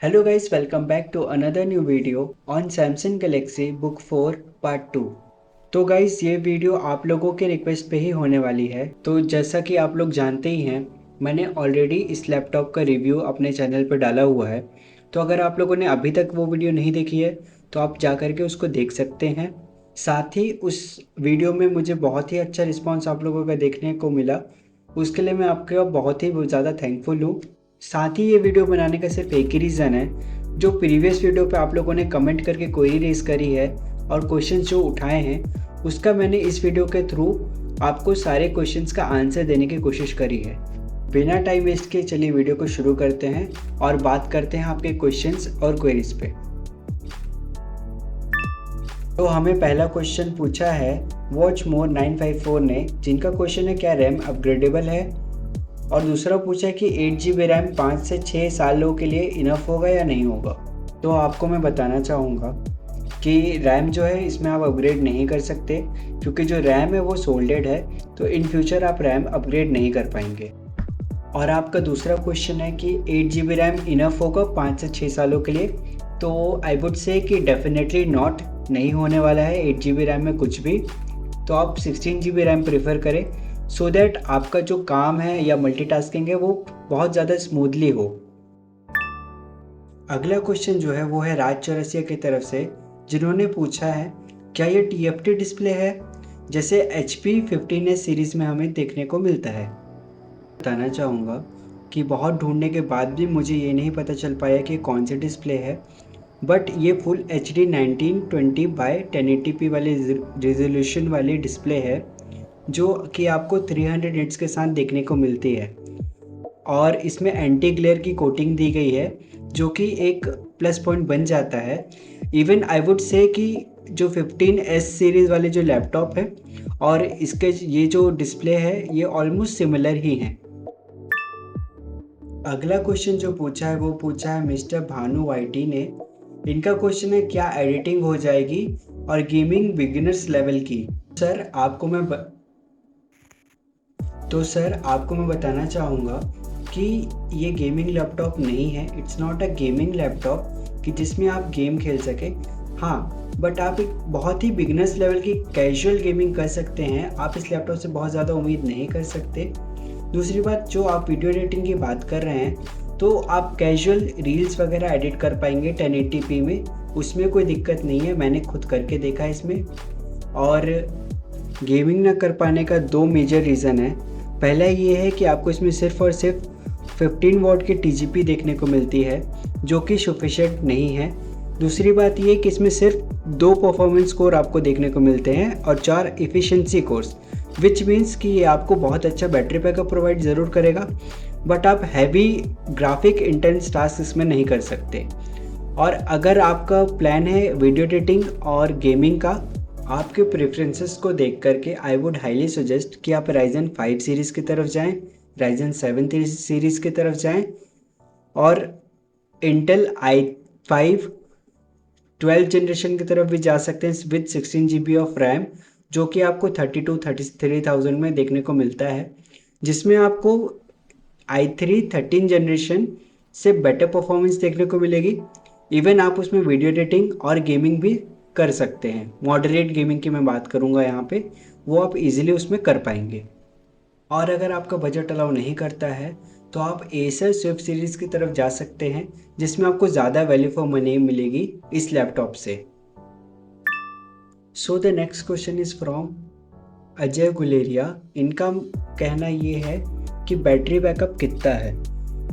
Hello guys, welcome back to another new video on Samsung Galaxy Book 4 Part 2। तो guys ये video आप लोगों के रिक्वेस्ट पे ही होने वाली है। तो जैसा कि आप लोग जानते ही हैं, मैंने ऑलरेडी इस लैपटॉप का रिव्यू अपने चैनल पर डाला हुआ है। तो अगर आप लोगों ने अभी तक वो वीडियो नहीं देखी है तो आप जा कर के उसको देख सकते हैं। साथ ही उस वीडियो में मुझे बहुत ही अच्छा रिस्पॉन्स आप लोगों का देखने को मिला, उसके लिए मैं आपके बहुत ही ज़्यादा थैंकफुल हूँ। साथ ही ये वीडियो बनाने का सिर्फ एक ही रीज़न है, जो प्रीवियस वीडियो पे आप लोगों ने कमेंट करके क्वेरी रेज करी है और क्वेश्चंस जो उठाए हैं उसका मैंने इस वीडियो के थ्रू आपको सारे क्वेश्चंस का आंसर देने की कोशिश करी है। बिना टाइम वेस्ट के चलिए वीडियो को शुरू करते हैं और बात करते हैं आपके क्वेश्चंस और क्वेरीज पे। तो हमें पहला क्वेश्चन पूछा है वॉच मोर 954 ने, जिनका क्वेश्चन है क्या रैम अपग्रेडेबल है। और दूसरा पूछा है कि 8 GB रैम 5 से 6 सालों के लिए इनफ होगा या नहीं होगा। तो आपको मैं बताना चाहूँगा कि रैम जो है इसमें आप अपग्रेड नहीं कर सकते, क्योंकि जो रैम है वो सोल्डेड है, तो इन फ्यूचर आप रैम अपग्रेड नहीं कर पाएंगे। और आपका दूसरा क्वेश्चन है कि 8 GB रैम इनफ होगा 5 से 6 सालों के लिए। तो आई वुड से कि डेफिनेटली नॉट, नहीं होने वाला है 8 GB रैम में कुछ भी। तो आप 16 GB रैम प्रेफर करें, सो दैट आपका जो काम है या मल्टीटास्किंग है वो बहुत ज़्यादा स्मूथली हो। अगला क्वेश्चन जो है वो है राज चौरसिया की तरफ से, जिन्होंने पूछा है क्या ये TFT डिस्प्ले है जैसे HP 15s सीरीज़ में हमें देखने को मिलता है। बताना चाहूँगा कि बहुत ढूंढने के बाद भी मुझे ये नहीं पता चल पाया कि कौन सी डिस्प्ले है, बट ये फुल HD 1920x1080p वाली रेजोल्यूशन वाली डिस्प्ले है, जो कि आपको 300 निट्स के साथ देखने को मिलती है। और इसमें एंटी ग्लेयर की कोटिंग दी गई है, जो कि एक प्लस पॉइंट बन जाता है। इवन आई वुड से कि जो 15s सीरीज़ वाले जो लैपटॉप है और इसके ये जो डिस्प्ले है ये ऑलमोस्ट सिमिलर ही हैं। अगला क्वेश्चन जो पूछा है वो पूछा है मिस्टर भानु वाईटी ने। इनका क्वेश्चन है क्या एडिटिंग हो जाएगी और गेमिंग बिगिनर्स लेवल की। सर आपको मैं बताना चाहूँगा कि ये गेमिंग लैपटॉप नहीं है। It's not a gaming laptop कि जिसमें आप गेम खेल सकें। हाँ, बट आप एक बहुत ही बिगिनर्स लेवल की कैजुअल गेमिंग कर सकते हैं। आप इस लैपटॉप से बहुत ज़्यादा उम्मीद नहीं कर सकते। दूसरी बात, जो आप वीडियो एडिटिंग की बात कर रहे हैं तो आप कैजुअल रील्स वगैरह एडिट कर पाएंगे 1080p में, उसमें कोई दिक्कत नहीं है। मैंने खुद करके देखा इसमें। और गेमिंग ना कर पाने का 2 मेजर रीज़न है। पहला ये है कि आपको इसमें सिर्फ और सिर्फ 15 वॉट की TGP देखने को मिलती है, जो कि सफिशिएंट नहीं है। दूसरी बात ये कि इसमें सिर्फ 2 परफॉर्मेंस कोर आपको देखने को मिलते हैं और 4 एफिशिएंसी कोर्स, विच मीन्स कि ये आपको बहुत अच्छा बैटरी बैकअप प्रोवाइड ज़रूर करेगा, बट आप हैवी ग्राफिक इंटेंस टास्क इसमें नहीं कर सकते। और अगर आपका प्लान है वीडियो एडिटिंग और गेमिंग का, आपके प्रेफरेंसेस को देख करके आई वुड हाईली सजेस्ट कि आप Ryzen 5 सीरीज़ की तरफ जाएं, Ryzen 7 सीरीज़ की तरफ जाएं और Intel i5 12 जनरेशन की तरफ भी जा सकते हैं विद 16 GB ऑफ रैम, जो कि आपको 32-33,000 में देखने को मिलता है, जिसमें आपको i3 13 जनरेशन से बेटर परफॉर्मेंस देखने को मिलेगी। इवन आप उसमें वीडियो एडिटिंग और गेमिंग भी कर सकते हैं। मॉडरेट गेमिंग की मैं बात करूंगा यहाँ पे, वो आप इजीली उसमें कर पाएंगे। और अगर आपका बजट अलाउ नहीं करता है तो आप एसर स्विफ्ट सीरीज़ की तरफ जा सकते हैं, जिसमें आपको ज़्यादा वैल्यू फॉर मनी मिलेगी इस लैपटॉप से। So the next question is from Ajay Guleria. इनका कहना ये है कि बैटरी बैकअप कितना है।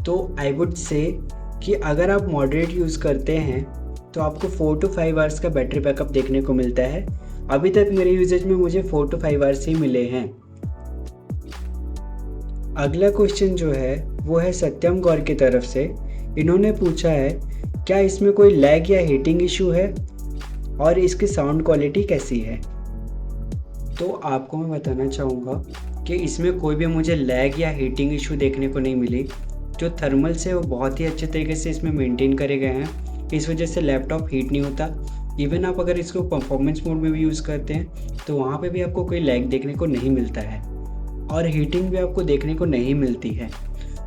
तो आई वुड से कि अगर आप मॉडरेट यूज़ करते हैं तो आपको 4 to 5 आवर्स का बैटरी बैकअप देखने को मिलता है। अभी तक मेरे यूजेज में मुझे 4 to 5 आवर्स ही मिले हैं। अगला क्वेश्चन जो है वो है सत्यम गौर की तरफ से। इन्होंने पूछा है क्या इसमें कोई लैग या हीटिंग इशू है और इसकी साउंड क्वालिटी कैसी है। तो आपको मैं बताना चाहूँगा कि इसमें कोई भी मुझे लैग या हीटिंग इशू देखने को नहीं मिली। जो थर्मल्स है वो बहुत ही अच्छे तरीके से इसमें मेंटेन करे गए हैं, इस वजह से लैपटॉप हीट नहीं होता। इवन आप अगर इसको परफॉर्मेंस मोड में भी यूज़ करते हैं तो वहाँ पे भी आपको कोई लैग देखने को नहीं मिलता है और हीटिंग भी आपको देखने को नहीं मिलती है।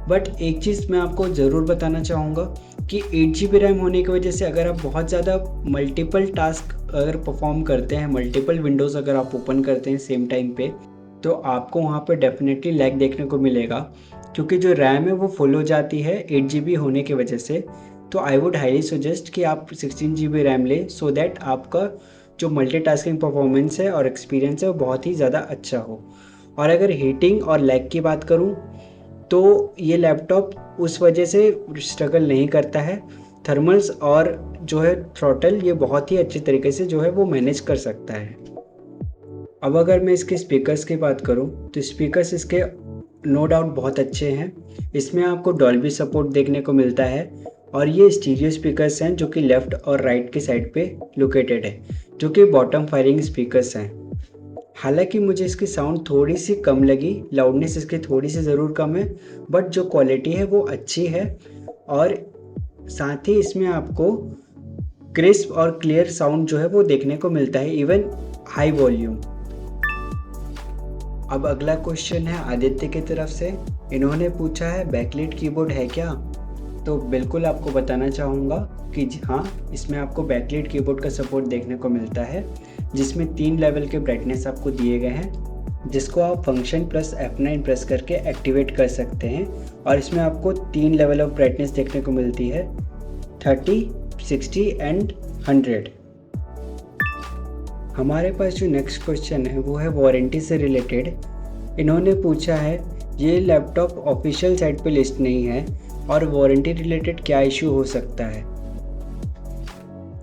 बट एक चीज़ मैं आपको ज़रूर बताना चाहूँगा कि 8 GB रैम होने की वजह से अगर आप बहुत ज़्यादा मल्टीपल टास्क अगर परफॉर्म करते हैं, मल्टीपल विंडोज़ अगर आप ओपन करते हैं सेम टाइम पे, तो आपको वहाँ पे डेफिनेटली लैग देखने को मिलेगा, क्योंकि जो रैम है वो फुल हो जाती है 8 GB होने की वजह से। तो आई वुड हाईली सजेस्ट कि आप 16 GB रैम लें, सो दैट आपका जो मल्टीटास्किंग परफॉर्मेंस है और एक्सपीरियंस है वो बहुत ही ज़्यादा अच्छा हो। और अगर हीटिंग और लैग की बात करूँ तो ये लैपटॉप उस वजह से स्ट्रगल नहीं करता है। थर्मल्स और जो है थ्रॉटल ये बहुत ही अच्छे तरीके से जो है वो मैनेज कर सकता है। अब अगर मैं इसके स्पीकर्स की बात करूं तो स्पीकर्स इसके नो डाउट बहुत अच्छे हैं। इसमें आपको डॉल्बी सपोर्ट देखने को मिलता है और ये स्टीरियो स्पीकर्स हैं जो कि लेफ़्ट और राइट की साइड पे लोकेटेड है, जो कि बॉटम फायरिंग स्पीकर्स हैं। हालांकि मुझे इसकी साउंड थोड़ी सी कम लगी, लाउडनेस इसकी थोड़ी सी ज़रूर कम है, बट जो क्वालिटी है वो अच्छी है। और साथ ही इसमें आपको क्रिस्प और क्लियर साउंड जो है वो देखने को मिलता है, इवन हाई वॉल्यूम। अब अगला क्वेश्चन है आदित्य की तरफ से। इन्होंने पूछा है बैकलाइट कीबोर्ड है क्या? तो बिल्कुल आपको बताना चाहूँगा कि हाँ, इसमें आपको बैकलाइट कीबोर्ड का सपोर्ट देखने को मिलता है, जिसमें 3 लेवल के ब्राइटनेस आपको दिए गए हैं, जिसको आप फंक्शन प्लस F9 प्रेस करके एक्टिवेट कर सकते हैं। और इसमें आपको 3 लेवल ऑफ ब्राइटनेस देखने को मिलती है, 30, 60 एंड 100। हमारे पास जो नेक्स्ट क्वेश्चन है वो है वारंटी से रिलेटेड। इन्होंने पूछा है ये लैपटॉप ऑफिशियल साइट पे लिस्ट नहीं है और वारंटी रिलेटेड क्या इशू हो सकता है?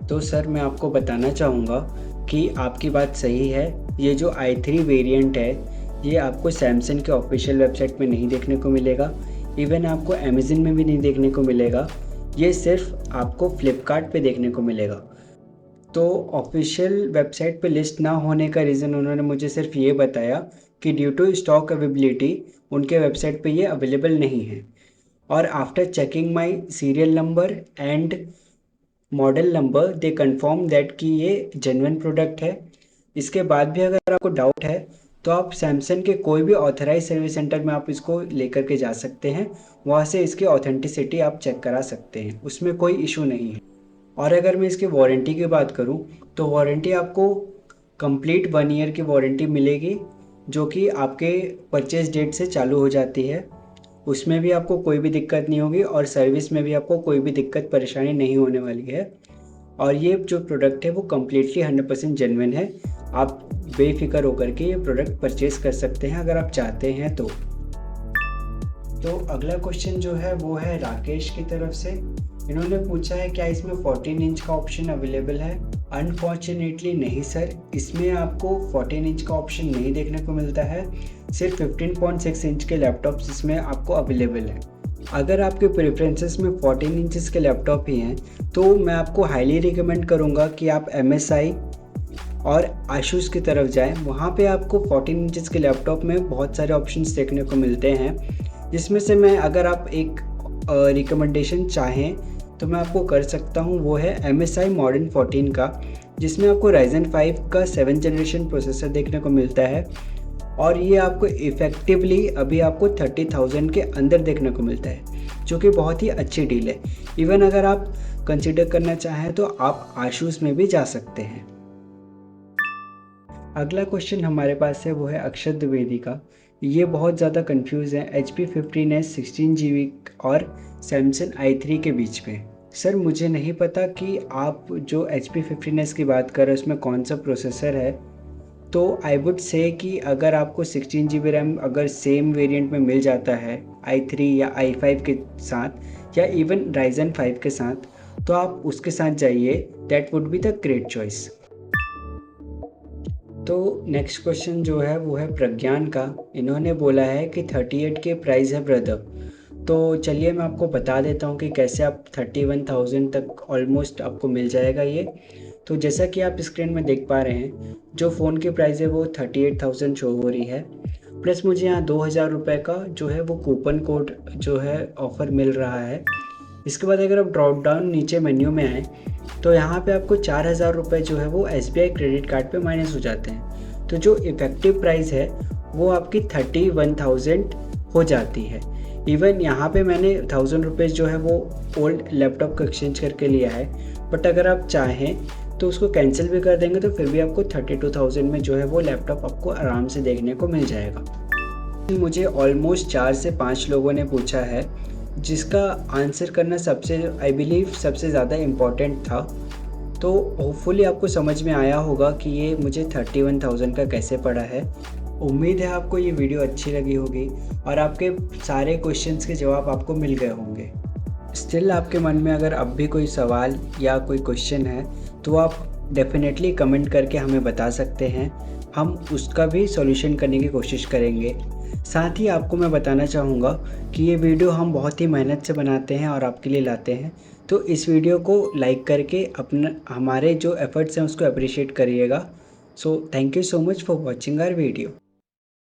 तो सर मैं आपको बताना चाहूँगा कि आपकी बात सही है। ये जो i3 वेरिएंट है ये आपको सैमसंग के ऑफिशियल वेबसाइट में नहीं देखने को मिलेगा, इवन आपको अमेज़न में भी नहीं देखने को मिलेगा। ये सिर्फ आपको फ्लिपकार्ट पे देखने को मिलेगा। तो ऑफिशियल वेबसाइट पे लिस्ट ना होने का रीज़न उन्होंने मुझे सिर्फ ये बताया कि ड्यू टू स्टॉक अवेलेबिलिटी उनके वेबसाइट पे ये अवेलेबल नहीं है। और after checking my serial number and model number they confirm that कि ये जेन्युइन प्रोडक्ट है। इसके बाद भी अगर आपको डाउट है तो आप सैमसंग के कोई भी ऑथराइज सर्विस सेंटर में आप इसको लेकर के जा सकते हैं, वहाँ से इसकी ऑथेंटिसिटी आप चेक करा सकते हैं, उसमें कोई इशू नहीं है। और अगर मैं इसकी वारंटी की बात करूं तो वारंटी आपको कंप्लीट 1 ईयर की वारंटी मिलेगी, जो कि आपके परचेज डेट से चालू हो जाती है। उसमें भी आपको कोई भी दिक्कत नहीं होगी और सर्विस में भी आपको कोई भी दिक्कत परेशानी नहीं होने वाली है। और ये जो प्रोडक्ट है वो कम्प्लीटली 100% जेन्युइन है। आप बेफिक्र होकर के ये प्रोडक्ट परचेज़ कर सकते हैं अगर आप चाहते हैं तो। अगला क्वेश्चन जो है वो है राकेश की तरफ से। इन्होंने पूछा है क्या इसमें 14 इंच का ऑप्शन अवेलेबल है? अनफॉर्चुनेटली नहीं सर, इसमें आपको 14 इंच का ऑप्शन नहीं देखने को मिलता है। सिर्फ 15.6 इंच के लैपटॉप्स इसमें आपको अवेलेबल है। अगर आपके प्रेफरेंसेस में 14 इंचज़ के लैपटॉप ही हैं तो मैं आपको हाईली रिकमेंड करूँगा कि आप MSI और आसूस की तरफ जाएं। वहाँ पे आपको 14 इंचज़ के लैपटॉप में बहुत सारे ऑप्शंस देखने को मिलते हैं, जिसमें से मैं अगर आप एक रिकमेंडेशन चाहें तो मैं आपको कर सकता हूँ, वो है MSI मॉडर्न 14 का, जिसमें आपको Ryzen 5 का 7th जनरेशन प्रोसेसर देखने को मिलता है। और ये आपको इफ़ेक्टिवली अभी आपको 30,000 के अंदर देखने को मिलता है, जो कि बहुत ही अच्छी डील है। इवन अगर आप कंसिडर करना चाहें तो आप आसूस में भी जा सकते हैं। अगला क्वेश्चन हमारे पास है वो है अक्षत द्विवेदी का। ये बहुत ज़्यादा कंफ्यूज है HP 15s 16GB और सैमसंग i3 के बीच में। सर मुझे नहीं पता कि आप जो HP 15s की बात कर रहे हैं उसमें कौन सा प्रोसेसर है। तो आई वुड से कि अगर आपको 16GB रैम अगर सेम वेरिएंट में मिल जाता है i3 या i5 के साथ या इवन Ryzen 5 के साथ, तो आप उसके साथ जाइए, that would be the great choice. तो नेक्स्ट क्वेश्चन जो है वो है प्रज्ञान का। इन्होंने बोला है कि 38 के प्राइस है ब्रदर। तो चलिए मैं आपको बता देता हूँ कि कैसे आप 31,000 तक ऑलमोस्ट आपको मिल जाएगा ये। तो जैसा कि आप स्क्रीन में देख पा रहे हैं, जो फ़ोन की प्राइस है वो 38,000 शो हो रही है, प्लस मुझे यहाँ 2,000 रुपये का जो है वो कूपन कोड जो है ऑफ़र मिल रहा है। इसके बाद अगर आप ड्रॉप डाउन नीचे मेन्यू में आएँ तो यहाँ पे आपको 4,000 रुपये जो है वो SBI क्रेडिट कार्ड पे माइनस हो जाते हैं। तो जो इफ़ेक्टिव प्राइस है वो आपकी 31,000 हो जाती है। इवन यहाँ पे मैंने 1000 रुपीज़ जो है वो ओल्ड लैपटॉप को एक्सचेंज करके लिया है, बट अगर आप चाहें तो उसको कैंसिल भी कर देंगे तो फिर भी आपको 32,000 में जो है वो लैपटॉप आपको आराम से देखने को मिल जाएगा। मुझे ऑलमोस्ट 4 से 5 लोगों ने पूछा है, जिसका आंसर करना सबसे आई बिलीव सबसे ज़्यादा इम्पॉर्टेंट था। तो होपफुली आपको समझ में आया होगा कि ये मुझे 31,000 का कैसे पड़ा है। उम्मीद है आपको ये वीडियो अच्छी लगी होगी और आपके सारे क्वेश्चंस के जवाब आपको मिल गए होंगे। स्टिल आपके मन में अगर अब भी कोई सवाल या कोई क्वेश्चन है तो आप डेफिनेटली कमेंट करके हमें बता सकते हैं, हम उसका भी सॉल्यूशन करने की कोशिश करेंगे। साथ ही आपको मैं बताना चाहूँगा कि ये वीडियो हम बहुत ही मेहनत से बनाते हैं और आपके लिए लाते हैं, तो इस वीडियो को लाइक करके अपना हमारे जो एफर्ट्स हैं उसको अप्रिशिएट करिएगा। So thank you so much for watching our video.